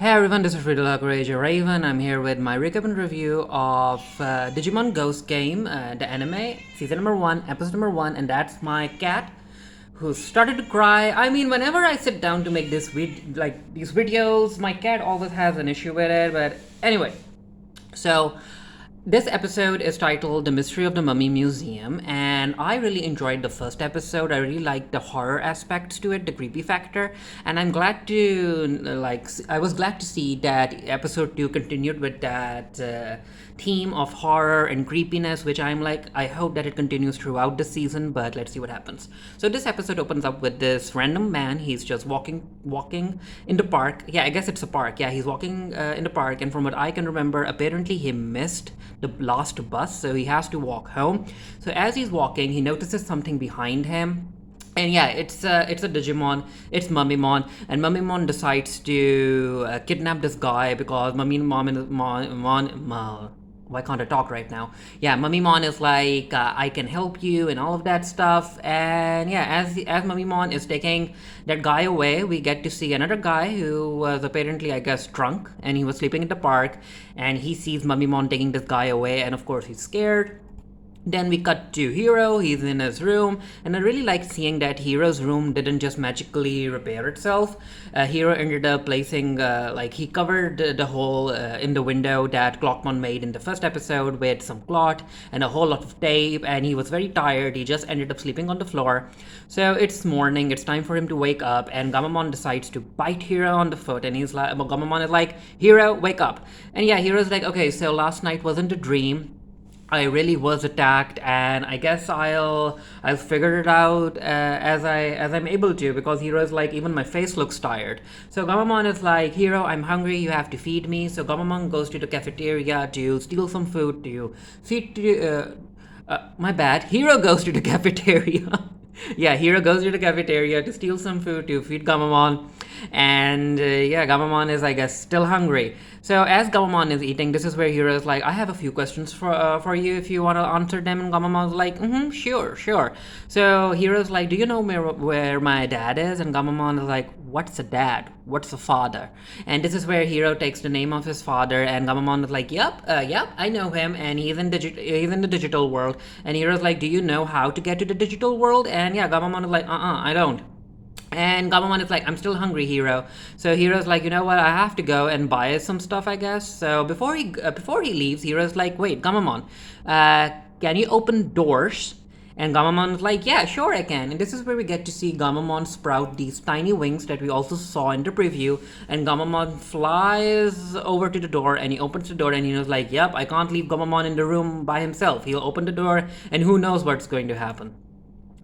Hey everyone, this is Riddle Courage Raven. I'm here with my recap and review of Digimon Ghost Game, the anime, season number 1, episode number 1, and that's my cat who started to cry. I mean, whenever I sit down to make these videos, my cat always has an issue with it. But anyway, so this episode is titled The Mystery of the Mummy Museum, and I really enjoyed the first episode. I really liked the horror aspects to it, the creepy factor, and I'm glad to I was glad to see that episode 2 continued with that theme of horror and creepiness, which I hope that it continues throughout the season, but let's see what happens. So this episode opens up with this random man. He's just walking in the park. Yeah, I guess it's a park. Yeah, he's walking in the park, and from what I can remember, apparently he missed the last bus, so he has to walk home. So as he's walking, he notices something behind him. And yeah, it's a Digimon. It's Mummymon, and Mummymon decides to kidnap this guy because why can't I talk right now? Yeah, Mummymon is like, I can help you and all of that stuff. And yeah, as Mummymon is taking that guy away, we get to see another guy who was apparently, I guess, drunk, and he was sleeping in the park. And he sees Mummymon taking this guy away, and of course he's scared. Then we cut to Hiro, he's in his room, and I really liked seeing that Hiro's room didn't just magically repair itself. Hiro ended up placing, he covered the hole in the window that Clockmon made in the first episode with some cloth and a whole lot of tape, and he was very tired. He just ended up sleeping on the floor. So it's morning, it's time for him to wake up, and Gammamon decides to bite Hiro on the foot, and Gammamon is like, Hiro, wake up. And yeah, Hiro's like, okay, so last night wasn't a dream. I really was attacked, and I guess I'll figure it out as I'm able to, because Hero's like, even my face looks tired. So Gammamon is like, Hiro, I'm hungry. You have to feed me. So Gammamon goes to the cafeteria to steal some food to feed. My bad. Hiro goes to the cafeteria. Yeah, Hiro goes to the cafeteria to steal some food to feed Gammamon. And yeah, Gammamon is, I guess, still hungry. So as Gammamon is eating, this is where Hiro is like, I have a few questions for you if you want to answer them. And Gammamon's like, sure, sure. So Hiro's like, do you know where my dad is? And Gammamon is like, what's a dad? What's a father? And this is where Hiro takes the name of his father, and Gammamon is like, yep, I know him, and he's in the digital world. And Hiro's like, do you know how to get to the digital world? And yeah, Gammamon is like, I don't. And Gammamon is like, I'm still hungry, Hiro. So Hiro's like, you know what? I have to go and buy some stuff, I guess. So before he leaves, Hiro's like, wait, Gammamon, can you open doors? And Gammamon's like, yeah, sure I can. And this is where we get to see Gammamon sprout these tiny wings that we also saw in the preview. And Gammamon flies over to the door, and he opens the door, and he was like, yep, I can't leave Gammamon in the room by himself. He'll open the door, and who knows what's going to happen.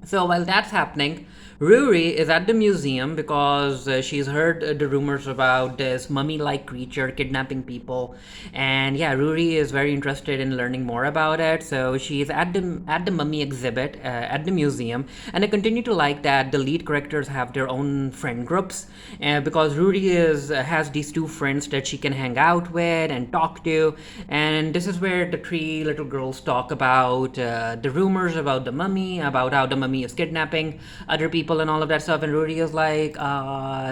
So while that's happening, Ruri is at the museum because she's heard the rumors about this mummy-like creature kidnapping people, and yeah, Ruri is very interested in learning more about it. So she's at the mummy exhibit at the museum, and I continue to like that the lead characters have their own friend groups, because Ruri has these two friends that she can hang out with and talk to, and this is where the three little girls talk about the rumors about the mummy, about how the mummy is kidnapping other people and all of that stuff. And Ruri is like,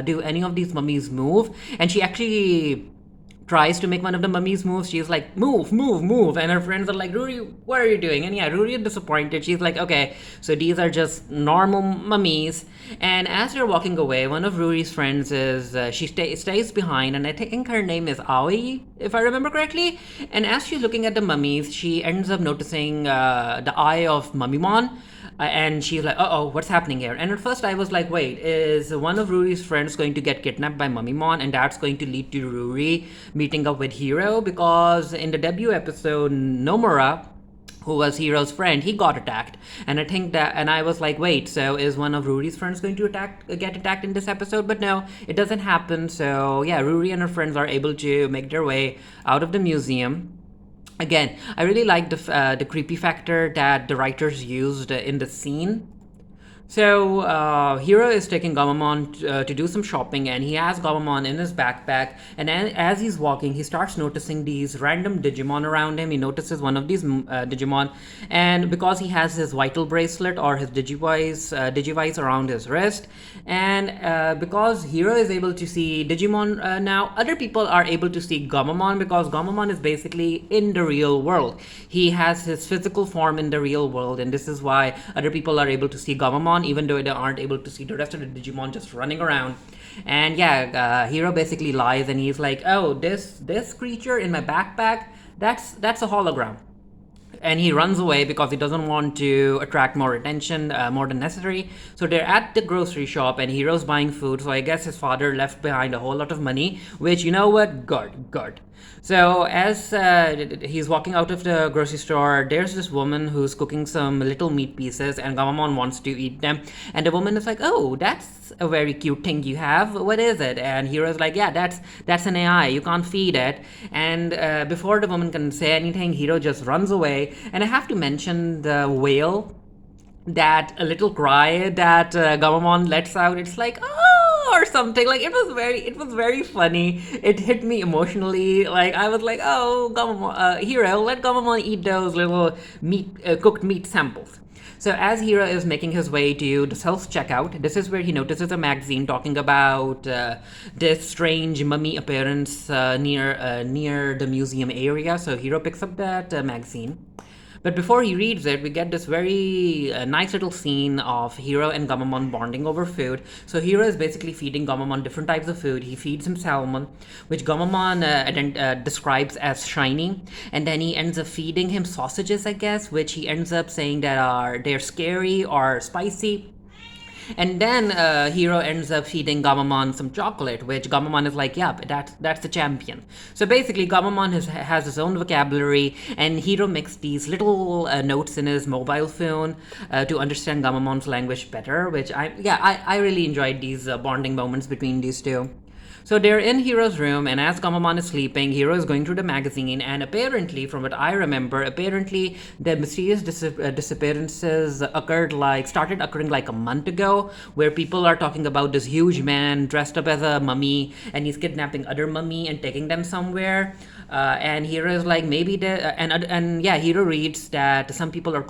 do any of these mummies move? And she actually tries to make one of the mummies move. She's like, move, move, move. And her friends are like, Ruri, what are you doing? And yeah, Ruri is disappointed. She's like, okay, so these are just normal mummies. And as they're walking away, one of Ruri's friends is, she stays behind, and I think her name is Aoi, if I remember correctly. And as she's looking at the mummies, she ends up noticing the eye of Mummymon. And she's like, uh-oh, what's happening here? And at first I was like, wait, is one of Ruri's friends going to get kidnapped by Mummymon, and that's going to lead to Ruri meeting up with Hiro? Because in the debut episode, Nomura, who was Hiro's friend, he got attacked. And I was like, wait, so is one of Ruri's friends going to get attacked in this episode? But no, it doesn't happen. So yeah, Ruri and her friends are able to make their way out of the museum. Again, I really like the creepy factor that the writers used in the scene. So Hiro is taking Gammamon to do some shopping, and he has Gammamon in his backpack. And as he's walking, he starts noticing these random Digimon around him. He notices one of these Digimon, and because he has his vital bracelet or his Digivice around his wrist, and because Hiro is able to see Digimon now, other people are able to see Gammamon because Gammamon is basically in the real world. He has his physical form in the real world, and this is why other people are able to see Gammamon, even though they aren't able to see the rest of the Digimon just running around. And yeah, Hiro basically lies, and he's like, "Oh, this creature in my backpack, that's a hologram." And he runs away because he doesn't want to attract more attention more than necessary. So they're at the grocery shop, and Hiro's buying food. So I guess his father left behind a whole lot of money, which, you know what, good. So as he's walking out of the grocery store, there's this woman who's cooking some little meat pieces, and Gammamon wants to eat them. And the woman is like, "Oh, that's a very cute thing you have. What is it?" And Hero's like, "Yeah, that's an AI. You can't feed it." And before the woman can say anything, Hero just runs away. And I have to mention the whale, that a little cry that Gammamon lets out. It's like, "Oh," or something. Like it was very funny. It hit me emotionally. Like I was like, "Oh, Gammamon, Hero, let Gammamon eat those little cooked meat samples." So as Hiro is making his way to the self checkout, this is where he notices a magazine talking about this strange mummy appearance near the museum area. So Hiro picks up that magazine. But before he reads it, we get this very nice little scene of Hiro and Gammamon bonding over food. So Hiro is basically feeding Gammamon different types of food. He feeds him salmon, which Gammamon describes as shiny, and then he ends up feeding him sausages, I guess, which he ends up saying that they're scary or spicy. And then Hiro ends up feeding Gammamon some chocolate, which Gammamon is like, "Yep, that's the champion." So basically, Gammamon has his own vocabulary, and Hiro makes these little notes in his mobile phone to understand Gammamon's language better. Which I really enjoyed these bonding moments between these two. So they're in Hiro's room, and as Gammamon is sleeping, Hiro is going through the magazine, and apparently, from what I remember, apparently the mysterious disappearances started occurring like a month ago, where people are talking about this huge man dressed up as a mummy, and he's kidnapping other mummy and taking them somewhere. And Hiro is like, maybe and yeah, Hiro reads that some people are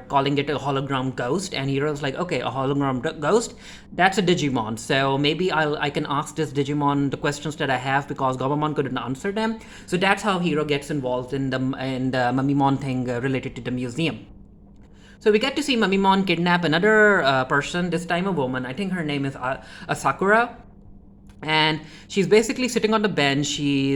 calling it a hologram ghost, and Hiro's like, "Okay, a hologram ghost, that's a Digimon. So maybe I can ask this Digimon the questions that I have because Gammamon couldn't answer them." So that's how Hiro gets involved in the Mummymon thing related to the museum. So we get to see Mummymon kidnap another person, this time a woman. I think her name is Asakura, and she's basically sitting on the bench. She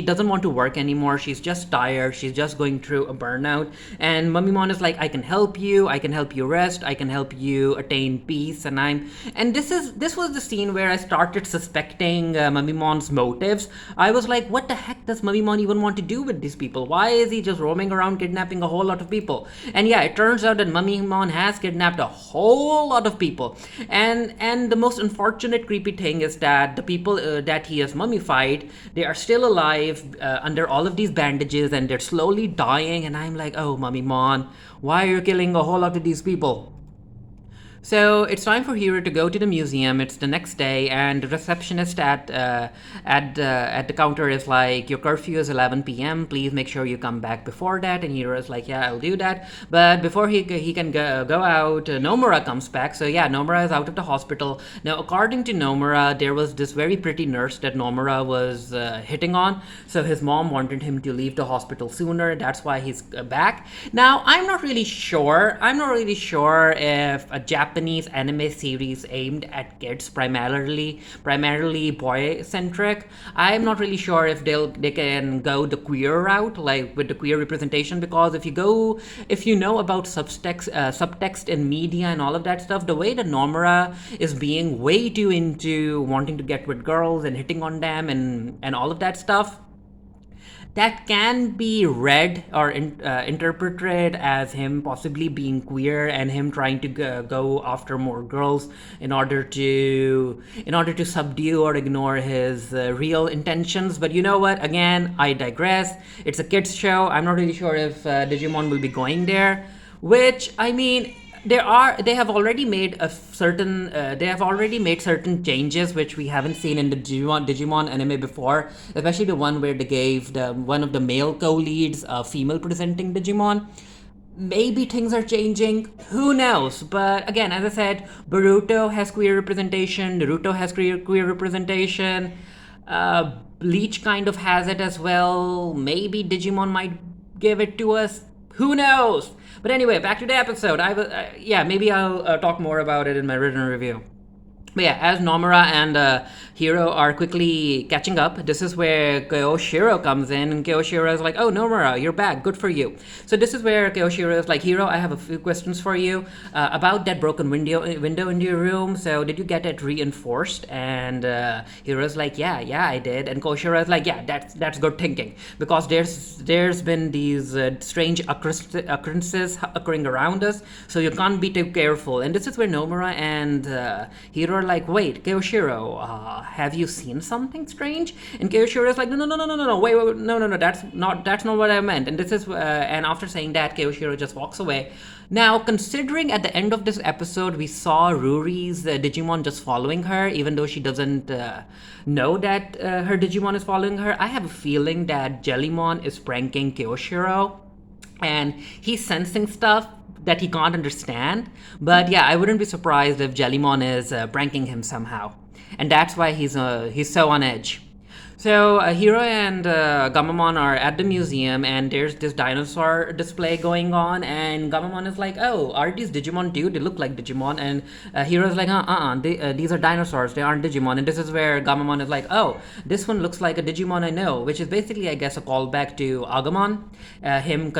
doesn't want to work anymore. She's just tired. She's just going through a burnout, and Mummymon is like, "I can help you. I can help you rest. I can help you attain peace." And this was the scene where I started suspecting Mummimon's motives. I was like, what the heck does Mummymon even want to do with these people? Why is he just roaming around kidnapping a whole lot of people? And yeah, it turns out that Mummymon has kidnapped a whole lot of people. And the most unfortunate creepy thing is that the people that he has mummified, they are still alive under all of these bandages, and they're slowly dying. And I'm like, "Oh, Mummymon, why are you killing a whole lot of these people?" So it's time for Hiro to go to the museum. It's the next day, and the receptionist at the counter is like, "Your curfew is 11 p.m. Please make sure you come back before that." And Hiro is like, "Yeah, I'll do that." But before he can go out, Nomura comes back. So yeah, Nomura is out of the hospital now. According to Nomura, there was this very pretty nurse that Nomura was hitting on. So his mom wanted him to leave the hospital sooner. That's why he's back. Now I'm not really sure. If a Japanese anime series aimed at kids, primarily boy centric, I'm not really sure if they can go the queer route, like with the queer representation, because if you know about subtext in media and all of that stuff, the way that Nomura is being way too into wanting to get with girls and hitting on them and all of that stuff, that can be read or interpreted as him possibly being queer and him trying to go after more girls in order to subdue or ignore his real intentions. But you know what? Again, I digress. It's a kids show. I'm not really sure if Digimon will be going there. Which, I mean, they have already made a certain they have already made certain changes which we haven't seen in the Digimon anime before, especially the one where they gave one of the male co-leads a female presenting Digimon. Maybe things are changing, who knows? But again, as I said, Boruto has queer representation, Naruto has queer representation, Bleach kind of has it as well. Maybe Digimon might give it to us, who knows? But anyway, back to the episode. Yeah, maybe I'll talk more about it in my written review. But yeah, as Nomura and Hiro are quickly catching up, this is where Kyoshiro comes in, and Kyoshiro is like, "Oh, Nomura, you're back. Good for you." So this is where Kyoshiro is like, "Hiro, I have a few questions for you about that broken window in your room. So did you get it reinforced?" And Hiro's like, "Yeah, I did." And Kyoshiro is like, "Yeah, that's good thinking, because there's been these strange occurrences occurring around us, so you can't be too careful." And this is where Nomura and Hiro are like, "Wait, Kyoshiro, have you seen something strange?" And Kyoshiro is like, "No, wait, no, that's not what I meant." And this is, and after saying that, Kyoshiro just walks away. Now, considering at the end of this episode, we saw Ruri's Digimon just following her, even though she doesn't know that her Digimon is following her, I have a feeling that Jellymon is pranking Kyoshiro, and he's sensing stuff that he can't understand. But yeah, I wouldn't be surprised if Jellymon is pranking him somehow, and that's why he's so on edge. So Hiro and Gammamon are at the museum, and there's this dinosaur display going on, and Gammamon is like, "Oh, are these Digimon too? They look like Digimon." And Hiro's like, these are dinosaurs, they aren't Digimon." And this is where Gammamon is like, "Oh, this one looks like a Digimon I know," which is basically, I guess, a callback to Agumon, him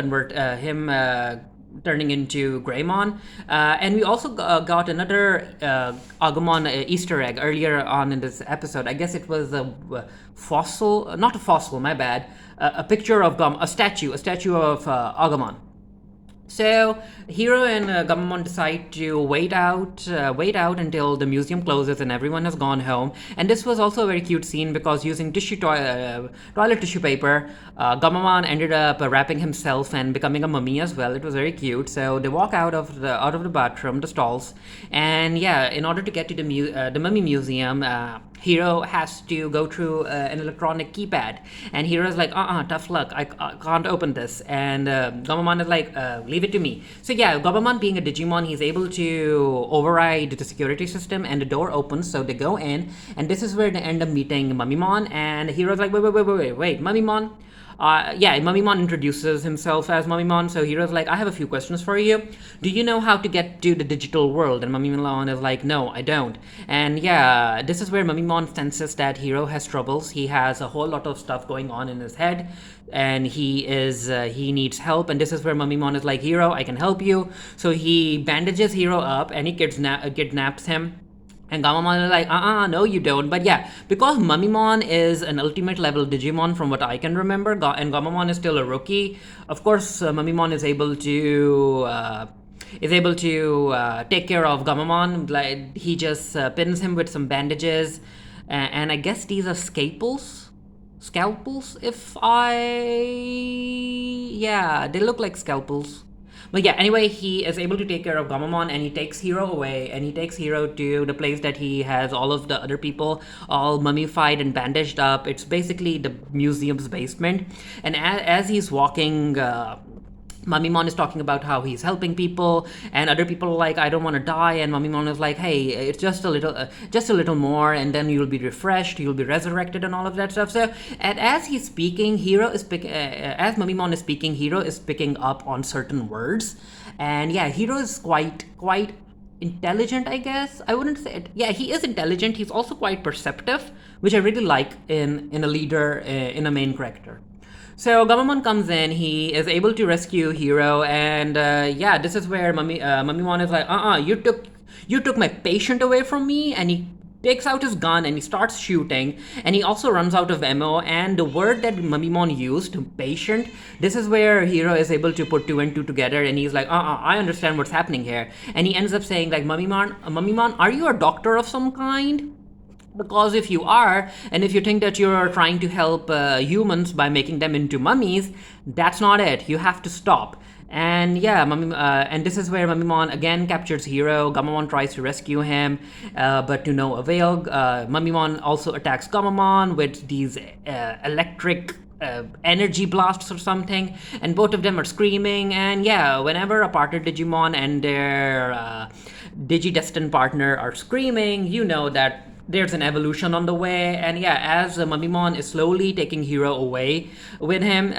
turning into Greymon. And we also got another Agumon Easter egg earlier on in this episode. I guess it was a fossil, not a fossil, my bad. A picture of a statue of Agumon. So Hiro and Gammamon decide to wait out until the museum closes and everyone has gone home. And this was also a very cute scene, because using toilet tissue paper, Gammamon ended up wrapping himself and becoming a mummy as well. It was very cute. So they walk out of the bathroom, the stalls, and yeah, in order to get to the mummy museum, Hiro has to go through an electronic keypad, and Hiro's like, tough luck, I can't open this. And Gammamon is like, leave it to me. So yeah, Gammamon being a Digimon, he's able to override the security system, and the door opens, so they go in, and this is where they end up meeting Mummymon, and Hiro's like, wait, Mummymon? Mummymon introduces himself as Mummymon, so Hiro's like, "I have a few questions for you. Do you know how to get to the digital world?" And Mummymon is like, "No, I don't." And yeah, this is where Mummymon senses that Hiro has troubles. He has a whole lot of stuff going on in his head, and he needs help. And this is where Mummymon is like, "Hiro, I can help you." So he bandages Hiro up, and he kidnaps him. And Gammamon is like, no, you don't. But yeah, because Mummymon is an ultimate level Digimon from what I can remember, and Gammamon is still a rookie, of course, Mummymon is able to take care of Gammamon. Like, he just pins him with some bandages, and I guess these are scalpels, yeah, they look like scalpels. But yeah, anyway, he is able to take care of Gammamon, and he takes Hiro away, and he takes Hiro to the place that he has all of the other people all mummified and bandaged up. It's basically the museum's basement. And as he's walking, Mummymon is talking about how he's helping people, and other people are like, "I don't want to die." And Mummymon is like, "Hey, it's just a little more, and then you'll be refreshed, you'll be resurrected, and all of that stuff." So, and as he's speaking, as Mummymon is speaking, Hiro is picking up on certain words, and yeah, Hiro is quite intelligent, I guess. I wouldn't say it. Yeah, he is intelligent. He's also quite perceptive, which I really like in a leader, in a main character. So Gammamon comes in, he is able to rescue Hiro, and yeah, this is where Mummymon is like, you took my patient away from me. And he takes out his gun and he starts shooting, and he also runs out of ammo. And the word that Mummymon used, patient, this is where Hiro is able to put two and two together, and he's like, I understand what's happening here. And he ends up saying like, Mummymon, are you a doctor of some kind? Because if you are, and if you think that you're trying to help humans by making them into mummies, that's not it. You have to stop. And yeah, and this is where Mamimon again captures Hiro. Gammamon tries to rescue him, but to no avail. Mamimon also attacks Gammamon with these electric energy blasts or something, and both of them are screaming. And yeah, whenever a partner Digimon and their Digidestined partner are screaming, you know that there's an evolution on the way. And yeah, as Mamimon is slowly taking Hiro away with him,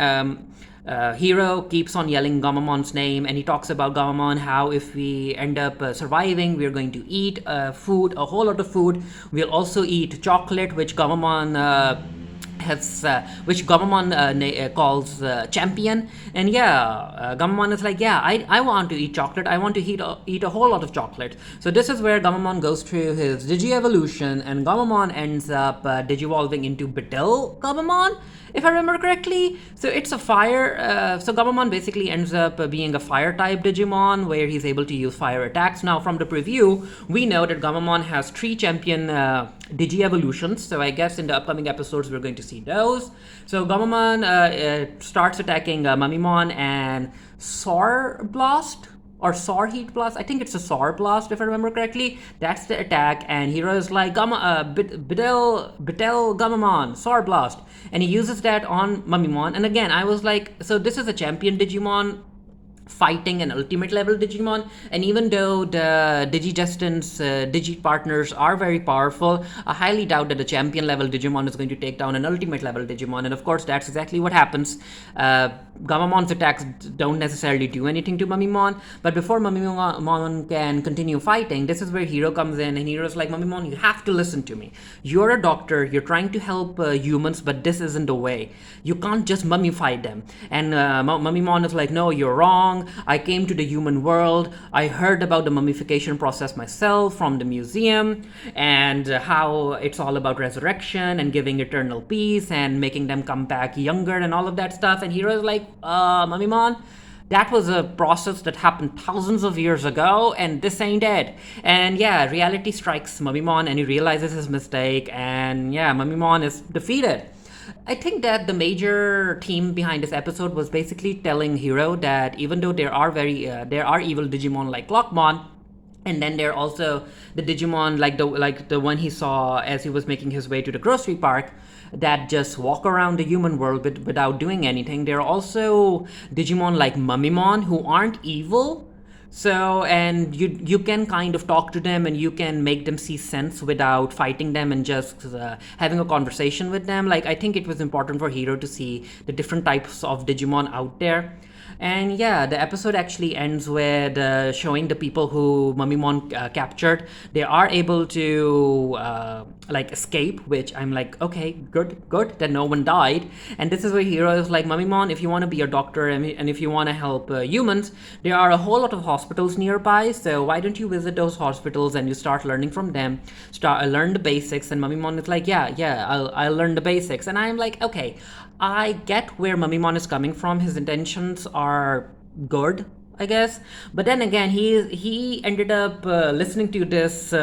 Hiro keeps on yelling Gammamon's name, and he talks about Gammamon, how if we end up surviving, we're going to eat food, a whole lot of food. We'll also eat chocolate, which Gammamon which Gammamon calls champion. And yeah, Gammamon is like, yeah, I want to eat chocolate. I want to eat a whole lot of chocolate. So this is where Gammamon goes through his Digi-evolution, and Gammamon ends up Digivolving into Betel Gammamon, if I remember correctly. So it's a fire. So Gammamon basically ends up being a fire type Digimon, where he's able to use fire attacks. Now, from the preview, we know that Gammamon has 3 champion Digi evolutions. So I guess in the upcoming episodes, we're going to see those. So Gammamon starts attacking Mamimon and Sor Blast, or Sor Heat Blast. I think it's a Sor Blast, if I remember correctly. That's the attack, and Hiro is like, Betel Gammamon, Sor Blast. And he uses that on Mamimon. And again, I was like, so this is a champion Digimon fighting an ultimate level Digimon, and even though the Digidestin's Digi partners are very powerful, I highly doubt that the champion level Digimon is going to take down an ultimate level Digimon. And of course, that's exactly what happens. Gammamon's attacks don't necessarily do anything to Mamimon, but before Mamimon can continue fighting, this is where Hiro comes in, and Hiro's like, Mamimon, you have to listen to me. You're a doctor, you're trying to help humans, but this isn't the way. You can't just mummify them. And Mamimon is like, no, you're wrong. I came to the human world. I heard about the mummification process myself from the museum, and how it's all about resurrection and giving eternal peace and making them come back younger and all of that stuff. And Hero's like, Mamimon, that was a process that happened thousands of years ago, and this ain't it. And yeah, reality strikes Mamimon, and he realizes his mistake, and yeah, Mamimon is defeated. I think that the major theme behind this episode was basically telling Hiro that even though there are evil Digimon like Clockmon, and then there are also the Digimon like the one he saw as he was making his way to the grocery park, that just walk around the human world without doing anything. There are also Digimon like Mamimon who aren't evil. So, and you can kind of talk to them, and you can make them see sense without fighting them, and just having a conversation with them. Like, I think it was important for Hiro to see the different types of Digimon out there. And yeah, the episode actually ends with showing the people who Mamimon captured. They are able to escape, which I'm like, okay, good, that no one died. And this is where Hiro is like, Mamimon, if you want to be a doctor and if you want to help humans, there are a whole lot of hospitals nearby. So why don't you visit those hospitals and you start learning from them, learn the basics. And Mamimon is like, yeah, I'll learn the basics. And I'm like, okay, I get where Mamimon is coming from. His intentions are good, I guess. But then again, he ended up listening to this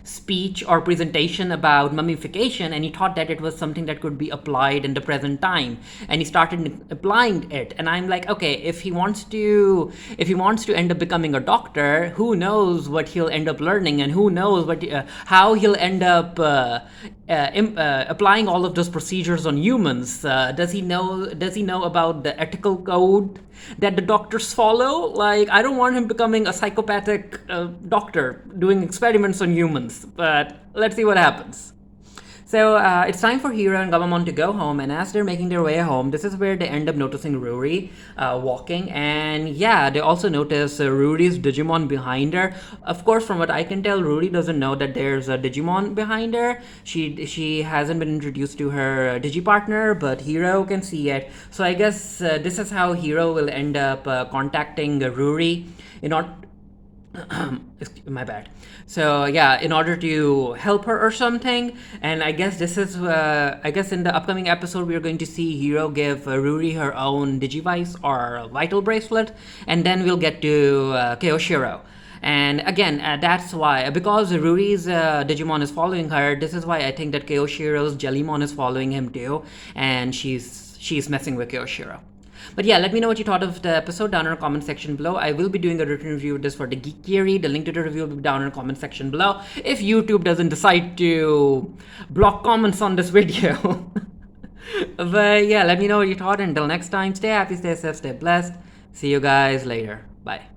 speech or presentation about mummification, and he thought that it was something that could be applied in the present time, and he started applying it. And I'm like, okay, if he wants to end up becoming a doctor, who knows what he'll end up learning, and who knows how he'll end up applying all of those procedures on humans. Does he know about the ethical code that the doctors follow? Like, I don't want him becoming a psychopathic doctor doing experiments on humans, but let's see what happens. So it's time for Hiro and Gammamon to go home, and as they're making their way home, this is where they end up noticing Ruri walking, and yeah, they also notice Ruri's Digimon behind her. Of course, from what I can tell, Ruri doesn't know that there's a Digimon behind her. She hasn't been introduced to her Digipartner, but Hiro can see it. So I guess this is how Hiro will end up contacting Ruri in order... my bad. So yeah, in order to help her or something. And I guess this is I guess in the upcoming episode we're going to see Hiro give Ruri her own Digivice or Vital Bracelet, and then we'll get to Kyoshiro. And again, that's why, because Ruri's Digimon is following her, this is why I think that Kyoshiro's Jellymon is following him too, and she's messing with Kyoshiro. But yeah, let me know what you thought of the episode down in the comment section below. I will be doing a written review of this for the Geek Theory. The link to the review will be down in the comment section below. If YouTube doesn't decide to block comments on this video. But yeah, let me know what you thought. Until next time, stay happy, stay safe, stay blessed. See you guys later. Bye.